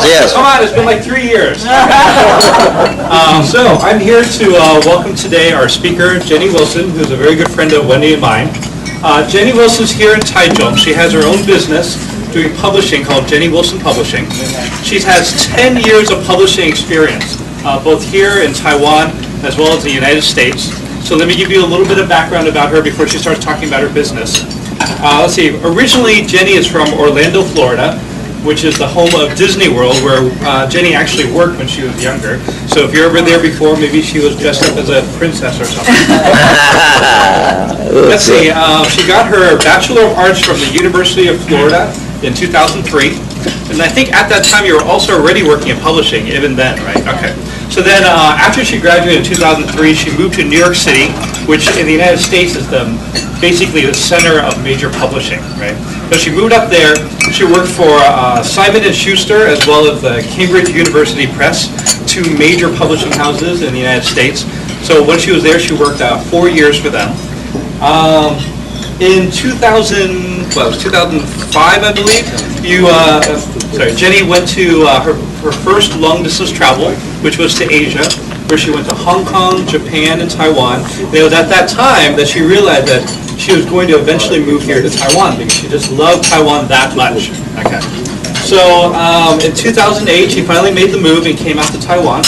Yes. Come on, it's been like 3 years. So I'm here to welcome today our speaker, Jenny Wilson, who's a very good friend of Wendy and mine. Jenny Wilson's here in Taichung. She has her own business doing publishing called Jenny Wilson Publishing. She has 10 years of publishing experience, both here in Taiwan as well as the United States. So let me give you a little bit of background about her before she starts talking about her business. Let's see, originally Jenny is from Orlando, Florida, which is the home of Disney World, where Jenny actually worked when she was younger. So if you're ever there before, maybe she was dressed up as a princess or something. Let's see, she got her Bachelor of Arts from the University of Florida in 2003. And I think at that time you were also already working in publishing, even then, right? Okay. So then after she graduated in 2003, she moved to New York City, which in the United States is basically the center of major publishing, right? So she moved up there. She worked for Simon & Schuster as well as the Cambridge University Press, two major publishing houses in the United States. So when she was there, she worked 4 years for them. In 2005, I believe, Jenny went to her first long-distance travel, which was to Asia, where she went to Hong Kong, Japan, and Taiwan. It was at that time that she realized that she was going to eventually move here to Taiwan because she just loved Taiwan that much. Okay. So in 2008, she finally made the move and came out to Taiwan.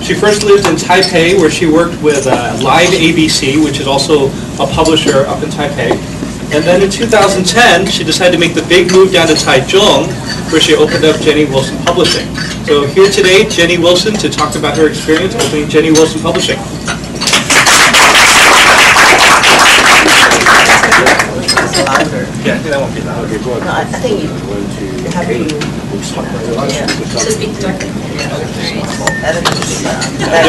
She first lived in Taipei, where she worked with Live ABC, which is also a publisher up in Taipei. And then in 2010, she decided to make the big move down to Taichung, where she opened up Jenny Wilson Publishing. So here today, Jenny Wilson, to talk about her experience opening Jenny Wilson Publishing. Yeah, that won't be loud. No, I think you have to speak directly. No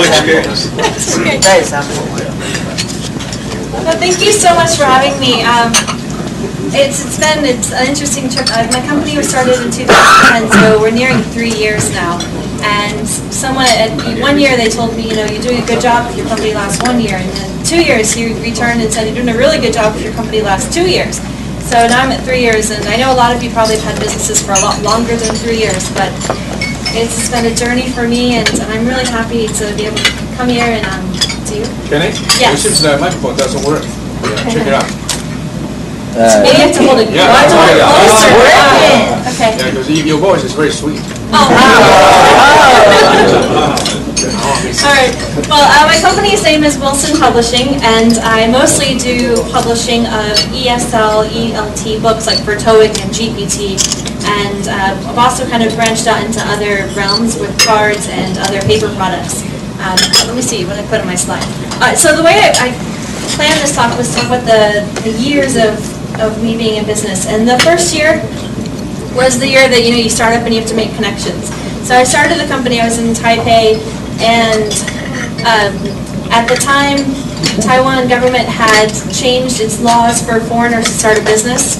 experience. That is absolutely. Well, thank you so much for having me. It's an interesting trip. My company was started in 2010, so we're nearing 3 years now. And someone at 1 year they told me, you're doing a good job if your company lasts 1 year. And then 2 years he returned and said, you're doing a really good job if your company lasts 2 years. So now I'm at 3 years, and I know a lot of you probably have had businesses for a lot longer than 3 years, but it's been a journey for me, and I'm really happy to be able to come here and see you. Can I? Yes. It seems that microphone doesn't work. Yeah, check it out. Maybe you have to hold it closer. Okay. Yeah, because your voice is very sweet. Oh, wow. All right. Well, my company's name is Wilson Publishing, and I mostly do publishing of ESL, ELT books like for TOEIC and GPT, and I've also kind of branched out into other realms with cards and other paper products. Let me see what I put on my slide. So the way I planned this talk was to talk about the years of me being in business, and the first year was the year that you start up and you have to make connections. So I started the company. I was in Taipei, and at the time, Taiwan government had changed its laws for foreigners to start a business.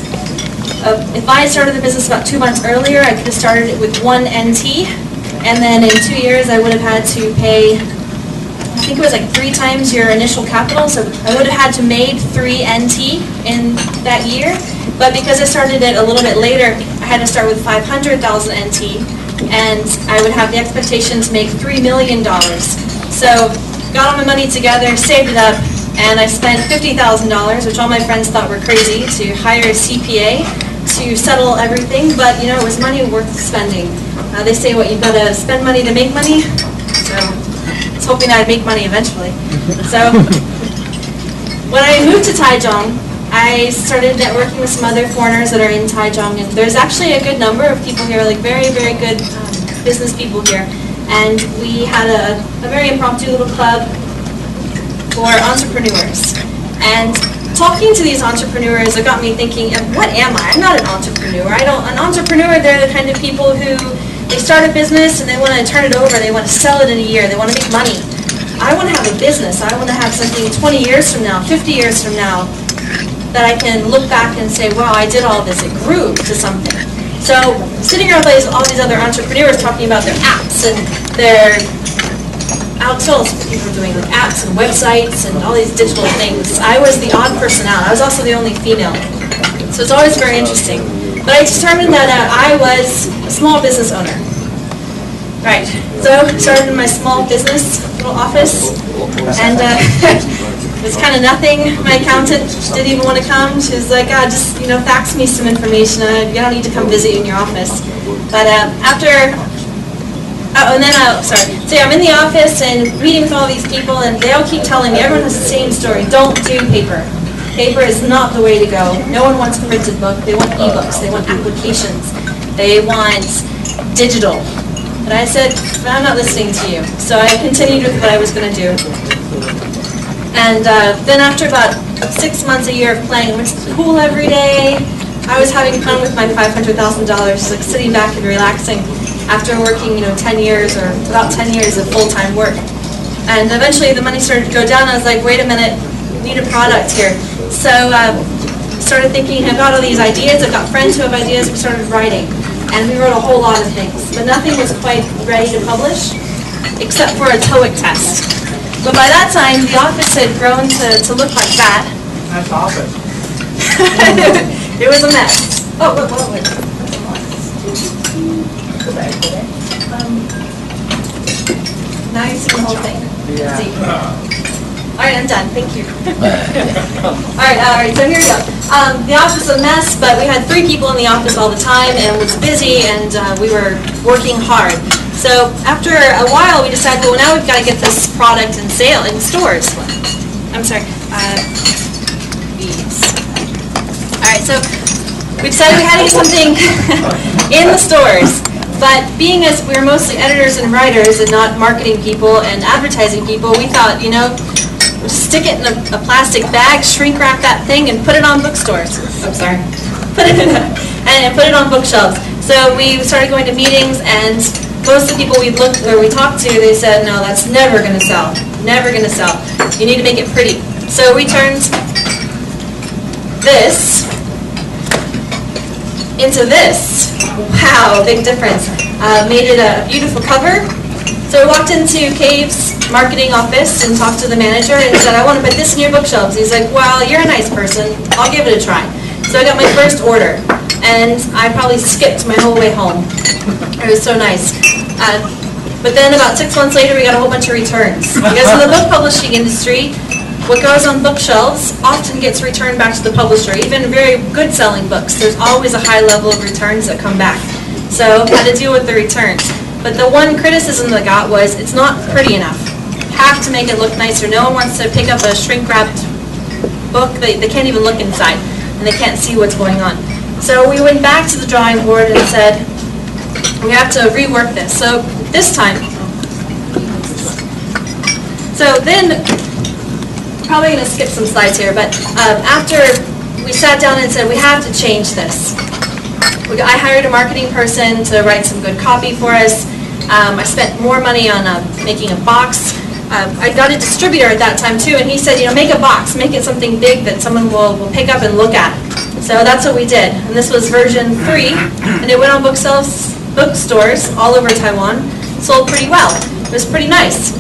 If I had started the business about 2 months earlier, I could have started it with 1 NT, and then in 2 years I would have had to pay, I think it was like 3 times your initial capital, so I would have had to made 3 NT in that year. But because I started it a little bit later, I had to start with 500,000 NT, and I would have the expectation to make $3 million. So got all my money together, saved it up, and I spent $50,000, which all my friends thought were crazy, to hire a CPA to settle everything, but it was money worth spending. They say, you've got to spend money to make money, so I was hoping I'd make money eventually. So when I moved to Taichung, I started networking with some other foreigners that are in Taichung, and there's actually a good number of people here, like very, very good business people here. And we had a very impromptu little club for entrepreneurs. And talking to these entrepreneurs, it got me thinking, what am I? I'm not an entrepreneur. An entrepreneur, they're the kind of people who, they start a business and they want to turn it over, they want to sell it in a year, they want to make money. I want to have a business. I want to have something 20 years from now, 50 years from now, that I can look back and say, wow, I did all this, it grew to something. So sitting around with all these other entrepreneurs talking about their apps and their outsourced people are doing, like apps and websites and all these digital things. I was the odd person out. I was also the only female. So it's always very interesting. But I determined that I was a small business owner. Right, so started in my small business little office, and it was kind of nothing. My accountant didn't even want to come. She was like, just, fax me some information. You don't need to come visit in your office. But so yeah, I'm in the office and meeting with all these people, and they all keep telling me, everyone has the same story, don't do paper. Paper is not the way to go. No one wants a printed book. They want ebooks. They want applications. They want digital. But I said, I'm not listening to you. So I continued with what I was going to do. And then after about 6 months, a year of playing, I went to the pool every day. I was having fun with my $500,000, like sitting back and relaxing after working, 10 years or about 10 years of full-time work. And eventually the money started to go down. I was like, wait a minute, need a product here. So started thinking, I've got all these ideas. I've got friends who have ideas. We started writing. And we wrote a whole lot of things. But nothing was quite ready to publish, except for a TOEIC test. But by that time, the office had grown to look like that. That's office. It was a mess. Oh, wait. Now you see the whole thing. Yeah. See. All right, I'm done. Thank you. all right. So here we go. The office was a mess, but we had 3 people in the office all the time, and it was busy, and we were working hard. So after a while, we decided, well, now we've got to get this product in sale in stores. I'm sorry. Beads. All right. So we decided we had to get something in the stores. But being as we're mostly editors and writers and not marketing people and advertising people, we thought, we'll just stick it in a plastic bag, shrink wrap that thing, and put it on bookstores. I'm sorry. Put it on bookshelves. So we started going to meetings, and most of the people we talked to, they said, no, that's never going to sell. Never going to sell. You need to make it pretty. So we turned this into this. Wow, big difference. Made it a beautiful cover. So I walked into Cave's marketing office and talked to the manager and said, I want to put this in your bookshelves. He's like, well, you're a nice person. I'll give it a try. So I got my first order, and I probably skipped my whole way home. It was so nice. But then about 6 months later, we got a whole bunch of returns. Because in the book publishing industry, what goes on bookshelves often gets returned back to the publisher. Even very good selling books, there's always a high level of returns that come back. So I had to deal with the returns. But the one criticism that I got was, it's not pretty enough. You have to make it look nicer. No one wants to pick up a shrink-wrapped book. They can't even look inside, and they can't see what's going on. So we went back to the drawing board and said, we have to rework this. So this time, probably going to skip some slides here, but after we sat down and said, we have to change this. I hired a marketing person to write some good copy for us. I spent more money on making a box. I got a distributor at that time too, and he said, make a box, make it something big that someone will pick up and look at. So that's what we did. And this was version 3, and it went on bookstores all over Taiwan. Sold pretty well. It was pretty nice.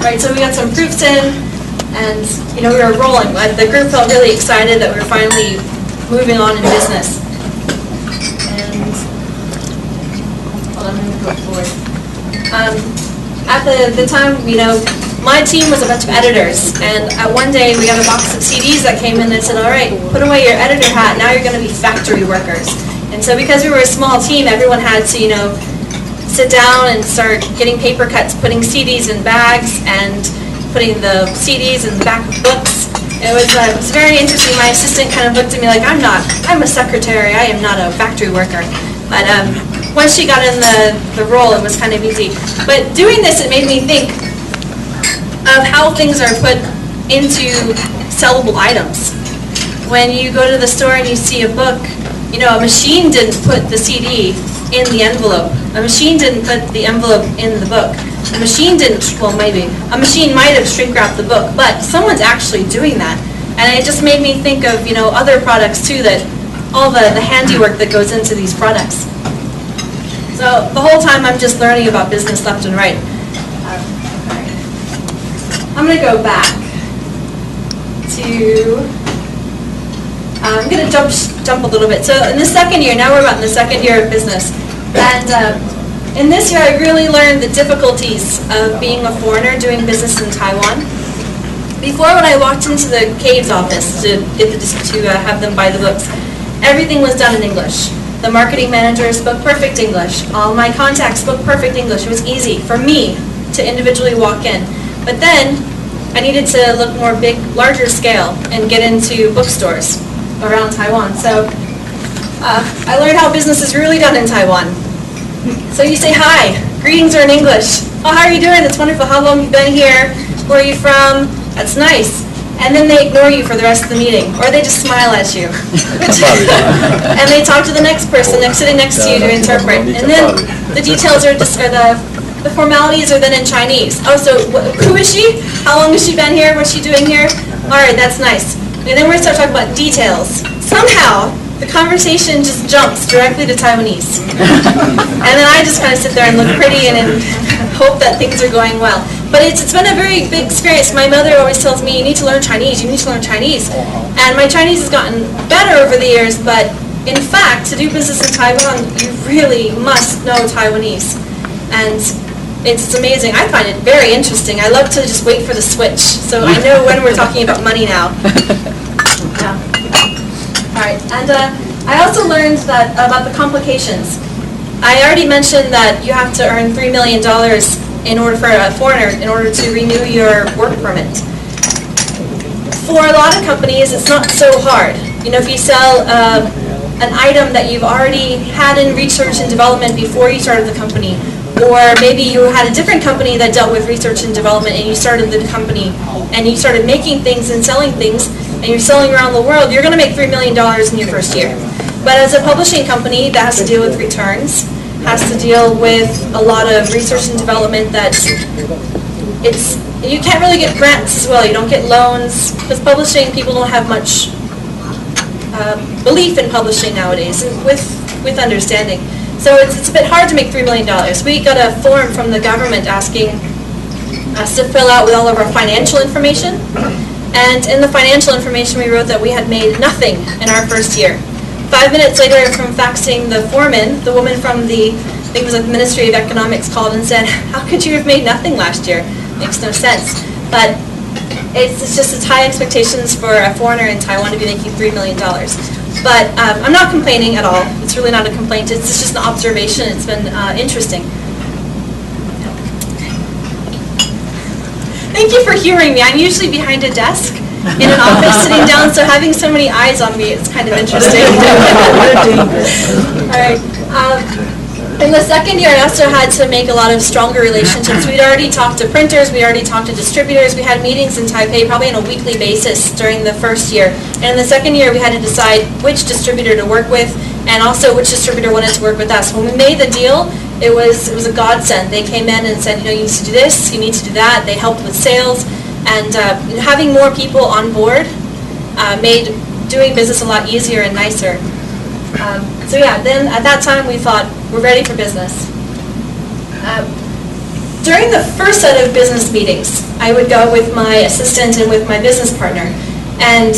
Right, so we got some proofs in, and we were rolling. The group felt really excited that we were finally moving on in business. And hold on, I'm going to go forward. At the time, my team was a bunch of editors, and one day we got a box of CDs that came in and said, all right, put away your editor hat, now you're going to be factory workers. And so because we were a small team, everyone had to, sit down and start getting paper cuts, putting CDs in bags, and putting the CDs in the back of books. It was very interesting. My assistant kind of looked at me like, I'm a secretary, I am not a factory worker. But once she got in the role, it was kind of easy. But doing this, it made me think of how things are put into sellable items. When you go to the store and you see a book, a machine didn't put the CD in the envelope. A machine didn't put the envelope in the book. A machine didn't, well maybe, a machine might have shrink wrapped the book, but someone's actually doing that. And it just made me think of, other products too, that all the handiwork that goes into these products. So the whole time I'm just learning about business left and right. I'm going to go back to, I'm going to jump a little bit. So in the second year, now we're about in the second year of business, And in this year, I really learned the difficulties of being a foreigner doing business in Taiwan. Before, when I walked into the Caves office to have them buy the books, everything was done in English. The marketing manager spoke perfect English. All my contacts spoke perfect English. It was easy for me to individually walk in. But then I needed to look more larger scale and get into bookstores around Taiwan. So I learned how business is really done in Taiwan. So you say hi. Greetings are in English. Oh, how are you doing? That's wonderful. How long have you been here? Where are you from? That's nice. And then they ignore you for the rest of the meeting, or they just smile at you. And they talk to the next person sitting next to you to interpret. And then the details are just, the formalities are then in Chinese. Oh, so who is she? How long has she been here? What's she doing here? All right, that's nice. And then we're going to start talking about details. Somehow, the conversation just jumps directly to Taiwanese. And then I just kind of sit there and look pretty and hope that things are going well. But it's been a very big experience. My mother always tells me, you need to learn Chinese, you need to learn Chinese. And my Chinese has gotten better over the years, but in fact, to do business in Taiwan, you really must know Taiwanese. And it's amazing. I find it very interesting. I love to just wait for the switch, so I know when we're talking about money now. Yeah. All right, and I also learned that about the complications. I already mentioned that you have to earn $3 million in order for a foreigner, in order to renew your work permit. For a lot of companies, it's not so hard. You know, if you sell an item that you've already had in research and development before you started the company, or maybe you had a different company that dealt with research and development and you started the company and you started making things and selling things and you're selling around the world, you're going to make $3 million in your first year. But as a publishing company, that has to deal with returns, has to deal with a lot of research and development that you can't really get grants as well. You don't get loans because publishing, people don't have much belief in publishing nowadays with understanding. So it's a bit hard to make $3 million. We got a form from the government asking us to fill out with all of our financial information. And in the financial information we wrote that we had made nothing in our first year. 5 minutes later from faxing the foreman, the woman from the, I think it was like the Ministry of Economics called and said, how could you have made nothing last year? Makes no sense. But it's just high expectations for a foreigner in Taiwan to be making $3 million. But I'm not complaining at all. It's really not a complaint. It's just an observation. It's been interesting. Thank you for hearing me. I'm usually behind a desk in an office sitting down, so having so many eyes on me is kind of interesting. All right. In the second year, I also had to make a lot of stronger relationships. We'd already talked to printers, we already talked to distributors, we had meetings in Taipei probably on a weekly basis during the first year. And in the second year, we had to decide which distributor to work with and also which distributor wanted to work with us. When we made the deal, it was a godsend. They came in and said, you know, you need to do this, you need to do that. They helped with sales. And having more people on board made doing business a lot easier and nicer. So yeah, then at that time we thought, we're ready for business. During the first set of business meetings, I would go with my assistant and with my business partner. And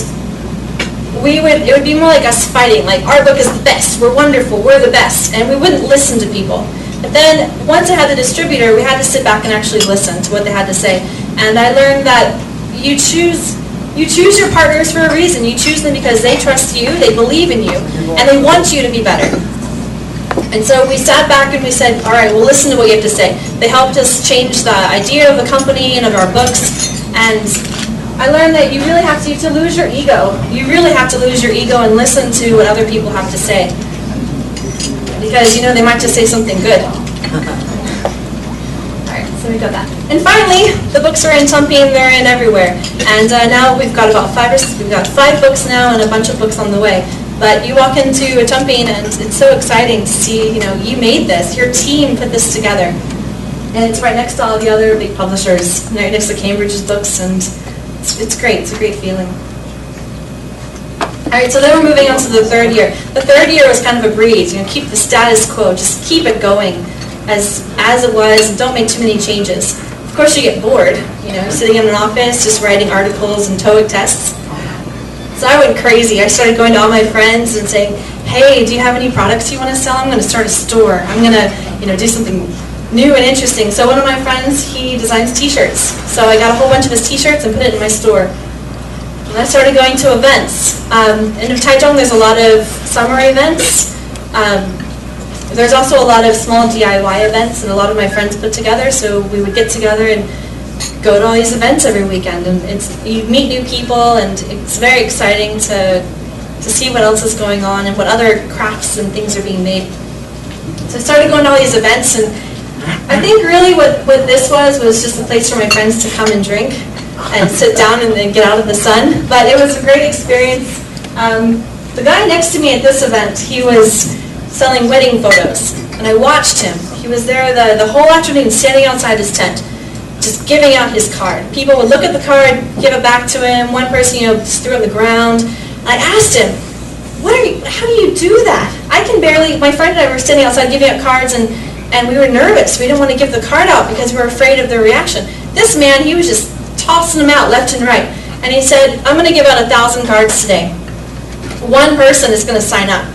it would be more like us fighting, like our book is the best, we're wonderful, we're the best. And we wouldn't listen to people. But then once I had the distributor, we had to sit back and actually listen to what they had to say. And I learned that you choose your partners for a reason. You choose them because they trust you, they believe in you, and they want you to be better. And so we sat back and we said, all right, we'll listen to what you have to say. They helped us change the idea of the company and of our books. And I learned that you really have to lose your ego. You really have to lose your ego and listen to what other people have to say. Because, you know, they might just say something good. So we got that. And finally, the books are in Tumping, they're in everywhere. And now we've got about 5 books now and a bunch of books on the way. But you walk into a Tumping and it's so exciting to see, you know, you made this, your team put this together. And it's right next to all the other big publishers, right next to Cambridge's books, and it's great, it's a great feeling. All right, so then we're moving on to the third year. The third year was kind of a breeze, you know, keep the status quo, just keep it going as it was, and don't make too many changes. Of course you get bored, you know, sitting in an office, just writing articles and TOEIC tests. So I went crazy. I started going to all my friends and saying, hey, do you have any products you want to sell? I'm going to start a store. I'm going to, do something new and interesting. So one of my friends, he designs t-shirts. So I got a whole bunch of his t-shirts and put it in my store. And I started going to events. In Taichung, there's a lot of summer events. There's also a lot of small DIY events, and a lot of my friends put together. So we would get together and go to all these events every weekend. And you meet new people, and it's very exciting to see what else is going on and what other crafts and things are being made. So I started going to all these events, and I think really what this was just a place for my friends to come and drink and sit down and then get out of the sun. But it was a great experience. The guy next to me at this event, he was selling wedding photos, and I watched him. He was there the whole afternoon standing outside his tent, just giving out his card. People would look at the card, give it back to him. One person, just threw it on the ground. I asked him, how do you do that? I can barely, my friend and I were standing outside giving out cards, and we were nervous. We didn't want to give the card out because we were afraid of their reaction. This man, he was just tossing them out left and right. And he said, I'm going to give out 1,000 cards today. One person is going to sign up.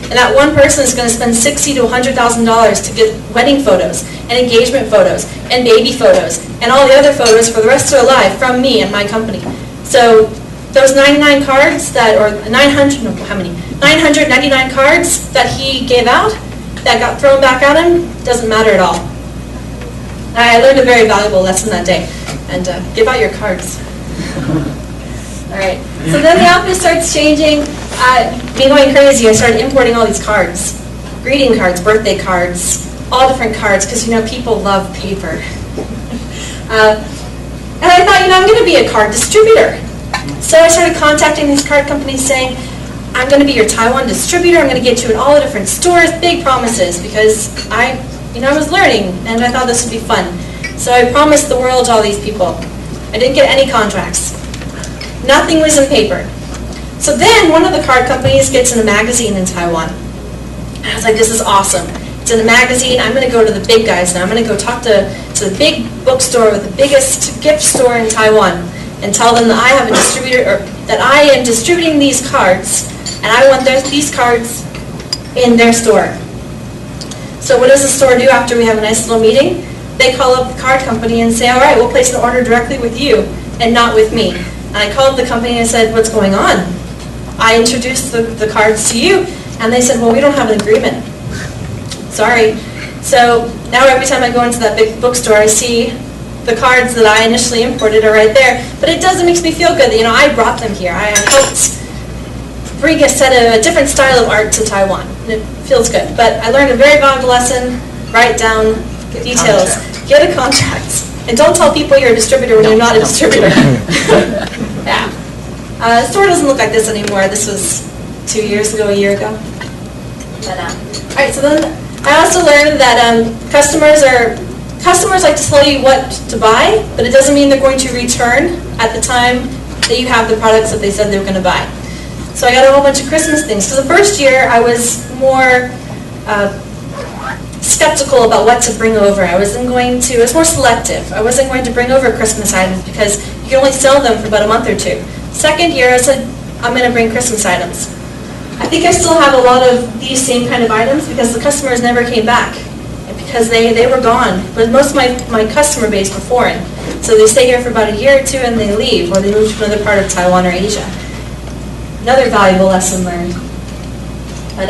And that one person is going to spend $60,000 to $100,000 to get wedding photos and engagement photos and baby photos and all the other photos for the rest of their life from me and my company. So those 99 cards or 999 cards that he gave out that got thrown back at him doesn't matter at all. I learned a very valuable lesson that day. And give out your cards. All right. So then the office starts changing. Me going crazy, I started importing all these cards. Greeting cards, birthday cards, all different cards, because people love paper. And I thought, I'm going to be a card distributor. So I started contacting these card companies saying, I'm going to be your Taiwan distributor, I'm going to get you in all the different stores, big promises, because I was learning, and I thought this would be fun. So I promised the world to all these people. I didn't get any contracts. Nothing was in paper. So then one of the card companies gets in a magazine in Taiwan. And I was like, this is awesome. It's in a magazine. I'm going to go to the big guys now. I'm going to go talk to the big bookstore with the biggest gift store in Taiwan and tell them that I have a distributor, or that I am distributing these cards, and I want these cards in their store. So what does the store do after we have a nice little meeting? They call up the card company and say, all right, we'll place an order directly with you and not with me. And I called the company and said, what's going on? I introduced the cards to you, and they said, well, we don't have an agreement. Sorry. So now every time I go into that big bookstore, I see the cards that I initially imported are right there. But it doesn't make me feel good. I brought them here. I helped bring a different style of art to Taiwan. And it feels good. But I learned a very valuable lesson. Write down details. Get a contract. And don't tell people you're a distributor when you're not a distributor. Yeah. The store doesn't look like this anymore. This was 2 years ago, a year ago. But, all right, so then I also learned that customers like to tell you what to buy, but it doesn't mean they're going to return at the time that you have the products that they said they were going to buy. So I got a whole bunch of Christmas things. So the first year I was more skeptical about what to bring over. I was more selective. I wasn't going to bring over Christmas items because you can only sell them for about a month or two. Second year I said, I'm going to bring Christmas items. I think I still have a lot of these same kind of items because the customers never came back. Because they were gone. But most of my customer base were foreign. So they stay here for about a year or two and they leave, or they move to another part of Taiwan or Asia. Another valuable lesson learned. But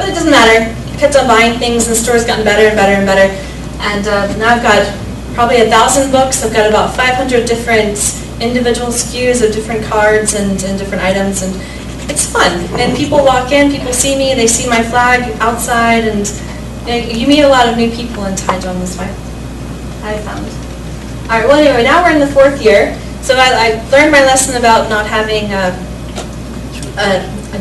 it doesn't matter. I kept on buying things and the store's gotten better and better and better. And now I've got probably 1,000 books. I've got about 500 different individual SKUs of different cards and different items. And it's fun. And people walk in, people see me, they see my flag outside, and you meet a lot of new people in Taichung this way, I found. All right, well anyway, now we're in the 4th year. So I learned my lesson about not having a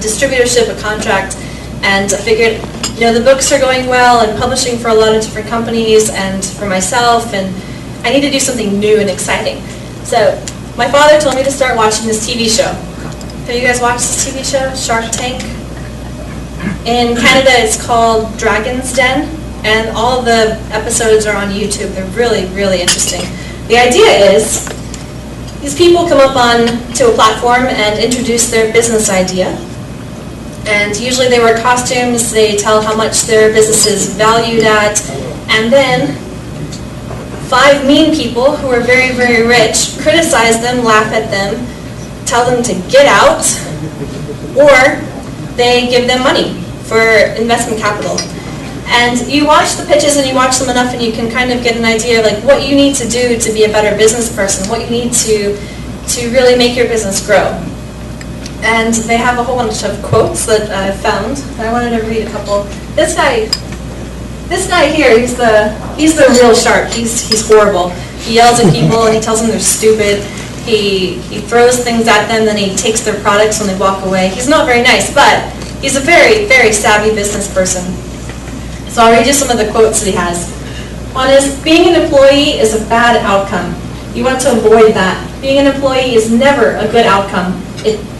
distributorship, a contract, and I figured, the books are going well and publishing for a lot of different companies and for myself, and I need to do something new and exciting. So my father told me to start watching this TV show. Have you guys watched this TV show, Shark Tank? In Canada, it's called Dragon's Den, and all of the episodes are on YouTube. They're really, really interesting. The idea is, these people come up to a platform and introduce their business idea, And usually they wear costumes, they tell how much their business is valued at, and then 5 mean people who are very, very rich criticize them, laugh at them, tell them to get out, or they give them money for investment capital. And you watch the pitches and you watch them enough and you can kind of get an idea of like what you need to do to be a better business person, what you need to really make your business grow. And they have a whole bunch of quotes that I found. I wanted to read a couple. This guy here, he's the real shark. He's horrible. He yells at people and he tells them they're stupid. He throws things at them, then he takes their products when they walk away. He's not very nice, but he's a very, very savvy business person. So I'll read you some of the quotes that he has. One is, being an employee is a bad outcome. You want to avoid that. Being an employee is never a good outcome.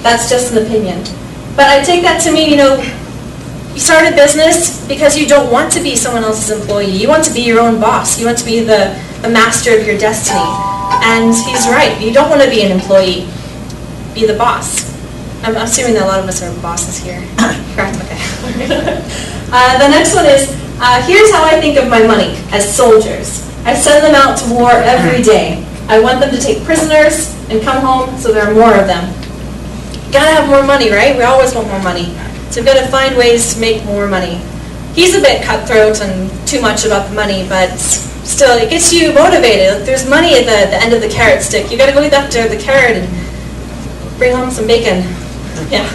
That's just an opinion. But I take that to mean, you start a business because you don't want to be someone else's employee. You want to be your own boss. You want to be the master of your destiny. And he's right. You don't want to be an employee. Be the boss. I'm assuming that a lot of us are bosses here. Correct? Okay. The next one is, here's how I think of my money as soldiers. I send them out to war every day. I want them to take prisoners and come home so there are more of them. You gotta have more money, right? We always want more money. So we've got to find ways to make more money. He's a bit cutthroat and too much about the money, but still, it gets you motivated. There's money at the end of the carrot stick. You got to go after the carrot and bring home some bacon. Yeah.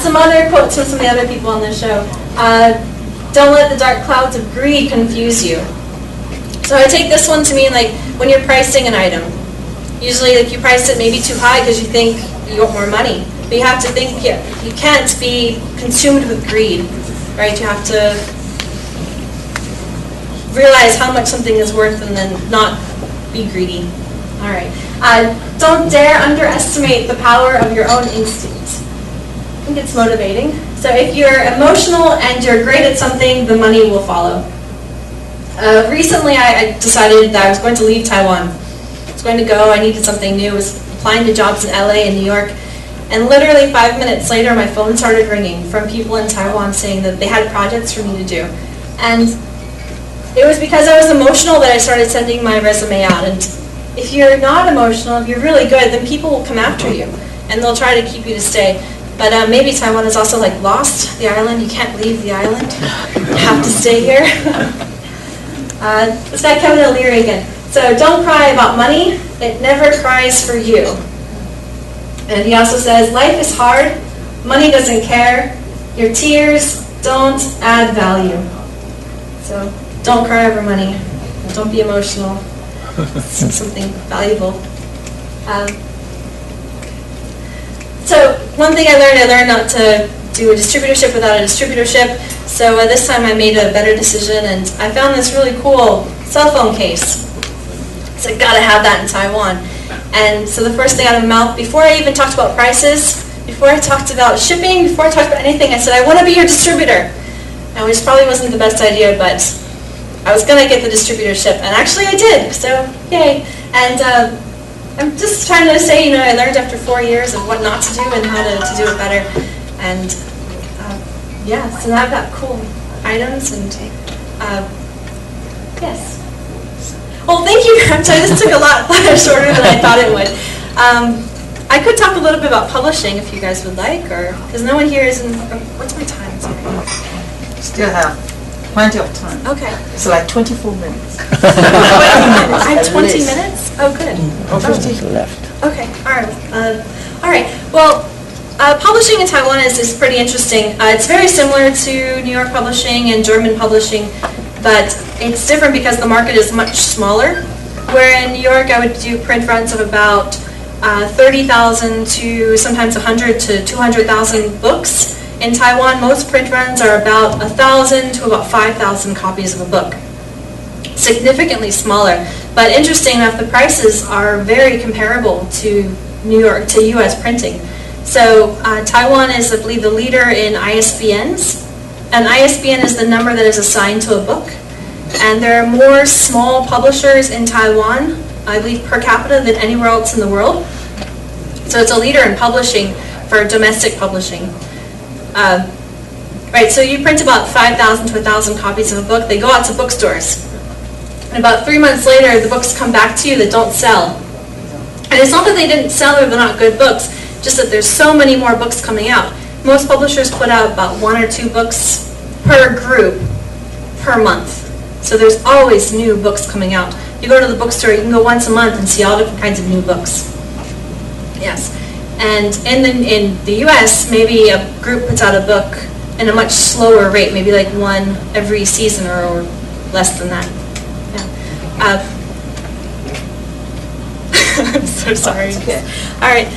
Some other quotes from some of the other people on this show. Don't let the dark clouds of greed confuse you. So I take this one to mean like when you're pricing an item. Usually like you price it maybe too high because you think you want more money. But you have to think, you can't be consumed with greed, right? You have to realize how much something is worth and then not be greedy. All right. Don't dare underestimate the power of your own instinct. I think it's motivating. So if you're emotional and you're great at something, the money will follow. Recently, I decided that I was going to leave Taiwan. I was going to go. I needed something new. I was applying to jobs in LA and New York. And literally 5 minutes later, my phone started ringing from people in Taiwan saying that they had projects for me to do. And it was because I was emotional that I started sending my resume out. And if you're not emotional, if you're really good, then people will come after you. And they'll try to keep you to stay. But maybe Taiwan is also like lost, the island. You can't leave the island. You have to stay here. This guy Kevin O'Leary again. So don't cry about money. It never cries for you. And he also says, life is hard. Money doesn't care. Your tears don't add value. So don't cry over money. Don't be emotional. It's something valuable. So one thing I learned not to do a distributorship without a distributorship. So this time I made a better decision, and I found this really cool cell phone case. So I gotta have that in Taiwan. And so the first thing out of my mouth, before I even talked about prices, before I talked about shipping, before I talked about anything, I said, I want to be your distributor. And which probably wasn't the best idea, but I was going to get the distributorship. And actually I did, so yay. And I'm just trying to say, I learned after 4 years of what not to do and how to do it better. And yeah, so now I've got cool items and yes. Well, thank you. I'm sorry, this took a lot shorter than I thought it would. I could talk a little bit about publishing if you guys would like, or because no one here is in. What's my time? Sorry. Still have plenty of time. Okay. It's like 24 minutes. 20 minutes. I have 20 minutes? Oh, good. Oh, 50 left. Okay. All right. All right. Well, publishing in Taiwan is pretty interesting. It's very similar to New York publishing and German publishing, but it's different because the market is much smaller. Where in New York, I would do print runs of about 30,000 to sometimes 100 to 200,000 books. In Taiwan, most print runs are about 1,000 to about 5,000 copies of a book. Significantly smaller, but interesting enough, the prices are very comparable to New York, to U.S. printing. So Taiwan is, I believe, the leader in ISBNs, and ISBN is the number that is assigned to a book. And there are more small publishers in Taiwan, I believe, per capita than anywhere else in the world. So it's a leader in publishing for domestic publishing. Right, so you print about 5,000 to 1,000 copies of a book. They go out to bookstores. And about 3 months later, the books come back to you that don't sell. And it's not that they didn't sell or they're not good books, just that there's so many more books coming out. Most publishers put out about 1 or 2 books per group per month. So there's always new books coming out. You go to the bookstore, you can go once a month and see all different kinds of new books. Yes. And in the US, maybe a group puts out a book in a much slower rate, maybe like 1 every season or less than that. Yeah. I'm so sorry. Okay. All right.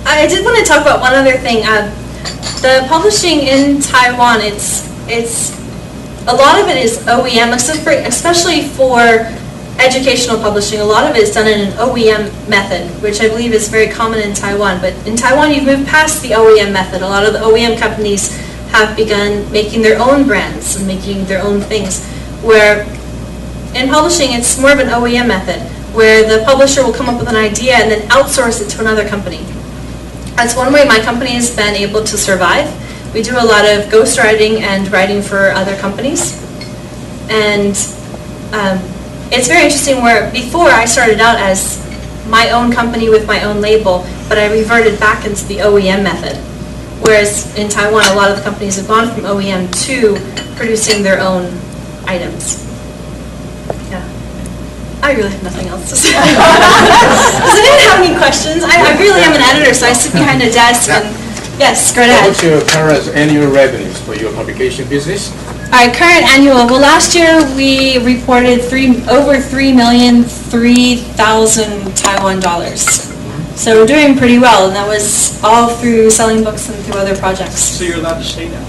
I did want to talk about one other thing. The publishing in Taiwan, it's a lot of it is OEM, especially for educational publishing. A lot of it is done in an OEM method, which I believe is very common in Taiwan. But in Taiwan, you've moved past the OEM method. A lot of the OEM companies have begun making their own brands and making their own things. Where in publishing, it's more of an OEM method, where the publisher will come up with an idea and then outsource it to another company. That's one way my company has been able to survive. We do a lot of ghostwriting and writing for other companies. And it's very interesting where before I started out as my own company with my own label, but I reverted back into the OEM method. Whereas in Taiwan, a lot of the companies have gone from OEM to producing their own items. Yeah. I really have nothing else to say. Does anyone have any questions? I really am an editor, so I sit behind a desk and yes, go ahead. What's your current annual revenues for your publication business? Our current annual, well, last year we reported over 3,003,000 Taiwan dollars. So we're doing pretty well, and that was all through selling books and through other projects. So you're allowed to stay now?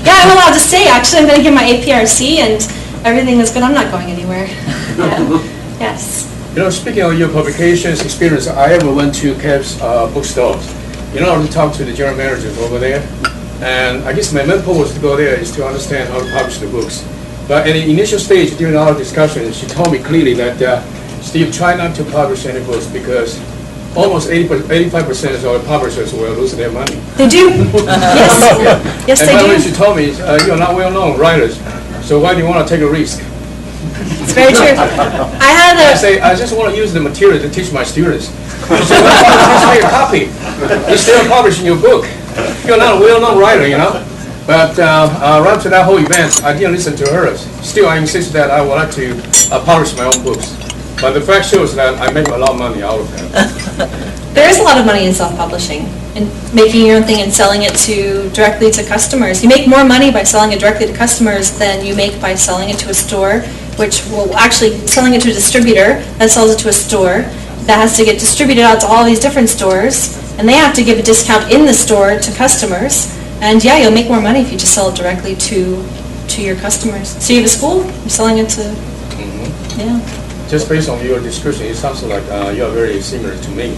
Yeah, I'm allowed to stay. Actually, I'm going to get my APRC, and everything is good. I'm not going anywhere. Yeah. Yes. You know, speaking of your publications experience, I ever went to Kev's bookstores. You know, to talk to the general managers over there. And I guess my main purpose to go there is to understand how to publish the books. But at the initial stage, during our discussion, she told me clearly that, Steve, try not to publish any books because almost 85% of our publishers will lose their money. They do. Yes. Yes, and they by the way, do. she told me, you're not well-known writers, so why do you want to take a risk? It's very true. I say, I just want to use the material to teach my students. She said, well, just make a copy. You're still publishing your book. You're not a well-known writer, you know. But right to that whole event, I didn't listen to her. Still, I insist that I would like to publish my own books. But the fact shows that I make a lot of money out of that. There is a lot of money in self-publishing and making your own thing and selling it directly to customers. You make more money by selling it directly to customers than you make by selling it to a store, which will actually selling it to a distributor that sells it to a store that has to get distributed out to all these different stores, and they have to give a discount in the store to customers. And yeah, you'll make more money if you just sell it directly to your customers. So you have a school, you're selling it to, yeah. Just based on your description, it sounds like you are very similar to me.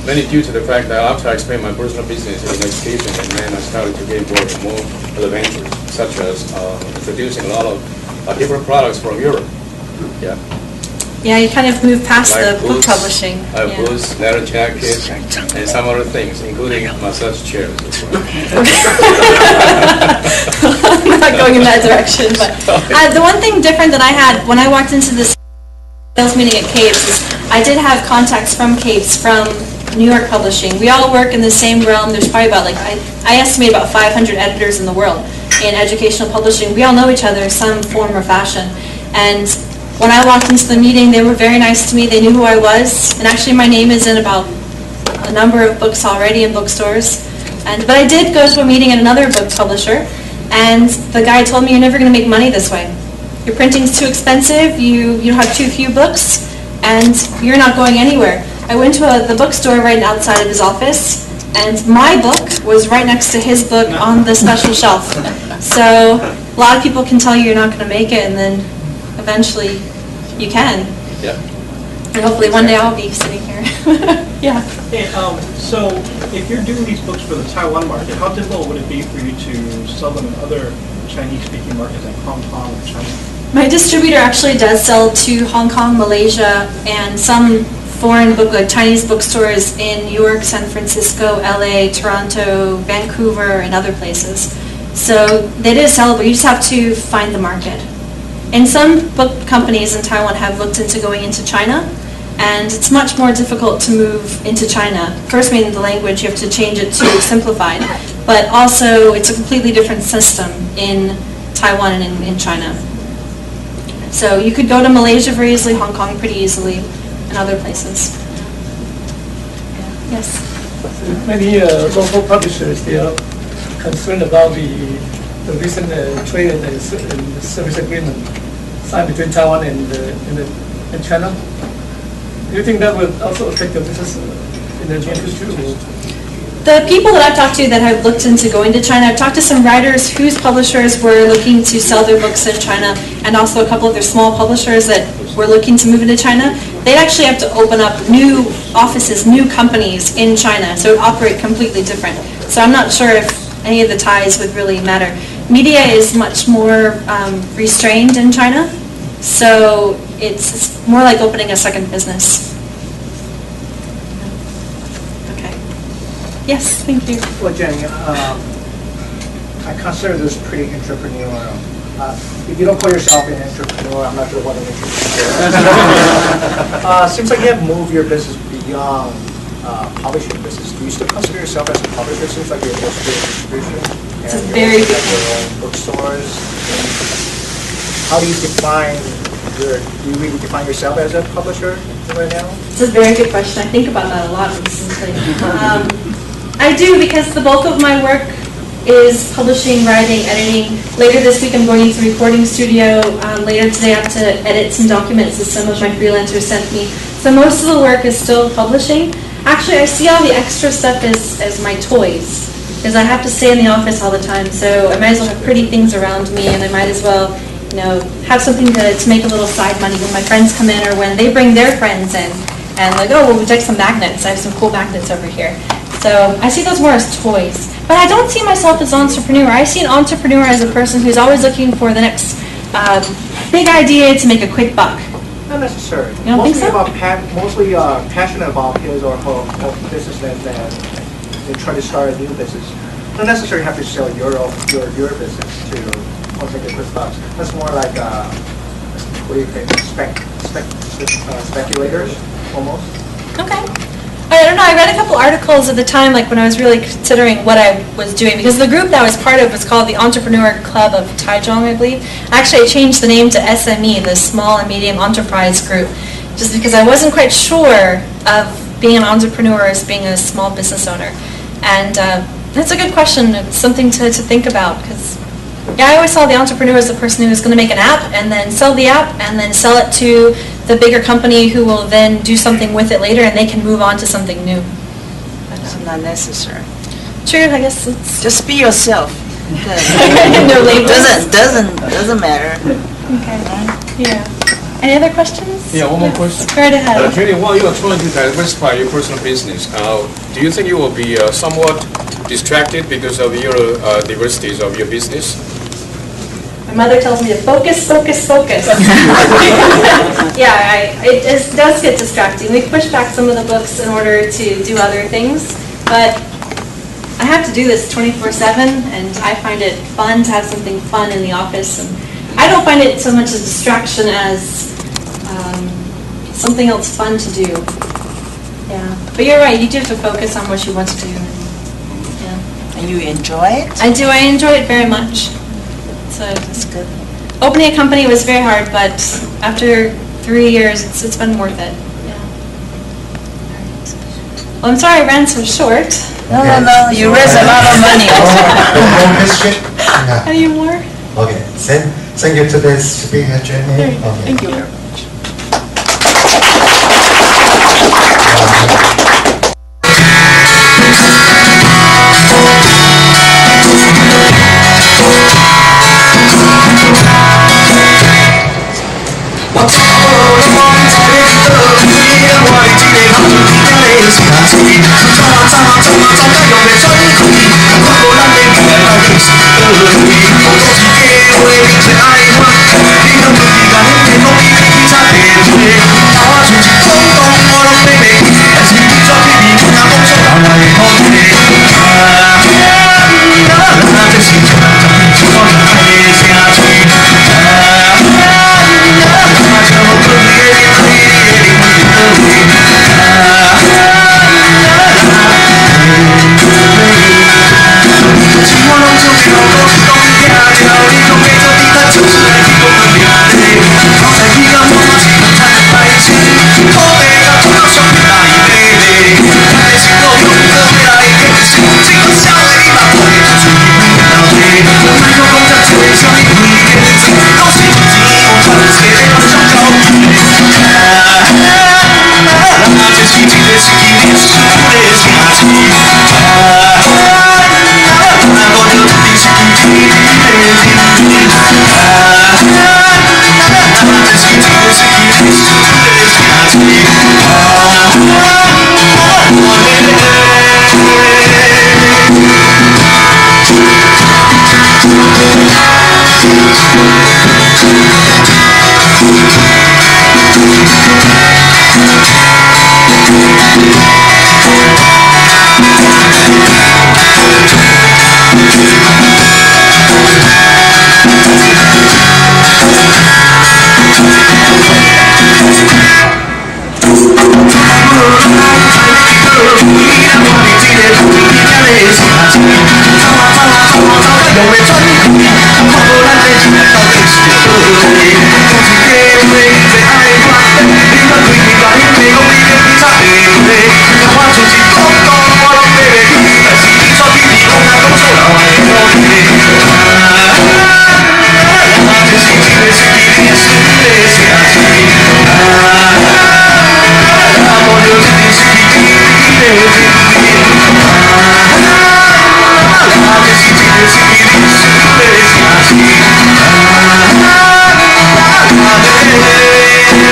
Mainly due to the fact that after I explained my personal business in education, and then I started to get more adventures, such as introducing a lot of different products from Europe. Yeah. Yeah, you kind of move past Like the book boots, publishing. Boots, leather jackets, and some other things, including massage chairs as well. I'm not going in that direction, but the one thing different that I had when I walked into this sales meeting at Caves is I did have contacts from Caves, from New York Publishing. We all work in the same realm. There's probably about, I estimate about 500 editors in the world in educational publishing. We all know each other in some form or fashion. And when I walked into the meeting, they were very nice to me. They knew who I was. And actually, my name is in about a number of books already in bookstores. But I did go to a meeting at another book publisher, and the guy told me, you're never going to make money this way. Your printing's too expensive, you have too few books, and you're not going anywhere. I went to the bookstore right outside of his office, and my book was right next to his book on the special shelf. So a lot of people can tell you you're not going to make it, and then eventually you can. Yeah. And hopefully one day I'll be sitting here. Yeah. Hey, so if you're doing these books for the Taiwan market, how difficult would it be for you to sell them in other Chinese-speaking markets like Hong Kong or China? My distributor actually does sell to Hong Kong, Malaysia, and some foreign book, like Chinese bookstores in New York, San Francisco, LA, Toronto, Vancouver, and other places. So they did sell it, but you just have to find the market. And some book companies in Taiwan have looked into going into China, and it's much more difficult to move into China. First, meaning the language, you have to change it to simplified, but also it's a completely different system in Taiwan and in China. So you could go to Malaysia very easily, Hong Kong pretty easily, and other places. Yeah. Yes? Many local publishers, they are concerned about the recent trade and service agreement signed between Taiwan and China. Do you think that will also affect the business in the near future? The people that I've talked to that have looked into going to China, I've talked to some writers whose publishers were looking to sell their books in China, and also a couple of their small publishers that were looking to move into China. They'd actually have to open up new offices, new companies in China, so it would operate completely different. So I'm not sure if any of the ties would really matter. Media is much more restrained in China, so it's more like opening a second business. Yes, thank you. Well, Jenny, I consider this pretty entrepreneurial. If you don't call yourself an entrepreneur, I'm not sure what an entrepreneur is. Seems like you have moved your business beyond publishing business. Do you still consider yourself as a publisher? Seems like you're just doing distribution. It's a very big your own bookstores. How do you define do you really define yourself as a publisher right now? It's a very good question. I think about that a lot recently. I do, because the bulk of my work is publishing, writing, editing. Later this week I'm going into the recording studio. Later today I have to edit some documents that some of my freelancers sent me. So most of the work is still publishing. Actually, I see all the extra stuff as my toys, because I have to stay in the office all the time. So I might as well have pretty things around me, and I might as well, have something to make a little side money when my friends come in, or when they bring their friends in. And like, oh, well, would you like some magnets? I have some cool magnets over here. So I see those more as toys. But I don't see myself as an entrepreneur. I see an entrepreneur as a person who's always looking for the next big idea to make a quick buck. Not necessarily. You don't think so? Mostly passionate about his or her business and they try to start a new business. Not necessarily have to sell your business to make a quick buck. That's more like what do you think? Speculators almost. Okay. I don't know, I read a couple articles at the time, like when I was really considering what I was doing, because the group that I was part of was called the Entrepreneur Club of Taichung, I believe. Actually, I changed the name to SME, the Small and Medium Enterprise Group, just because I wasn't quite sure of being an entrepreneur as being a small business owner. And that's a good question. It's something to think about, because I always saw the entrepreneur as the person who was going to make an app and then sell the app and then sell it to the bigger company who will then do something with it later, and they can move on to something new. It's not necessary. True, I guess it's Just be yourself. no labels. Doesn't matter. Okay. Yeah. Any other questions? Yeah, one more question. Right ahead. Jenny, while you are trying to diversify your personal business, do you think you will be somewhat distracted because of your diversities of your business? My mother tells me to focus, focus, focus. Yeah, it does get distracting. We push back some of the books in order to do other things, but I have to do this 24/7, and I find it fun to have something fun in the office. And I don't find it so much a distraction as something else fun to do. Yeah, but you're right. You do have to focus on what you want to do. Yeah. And you enjoy it? I do. I enjoy it very much. So That's good. opening a company was very hard, but after 3 years, it's been worth it. Yeah. Well, I'm sorry I ran so short. No. You raise a lot of money also. One question? Yeah. Any more? Okay. Thank you to the speaker, Jenny. Okay. Thank you.我 music is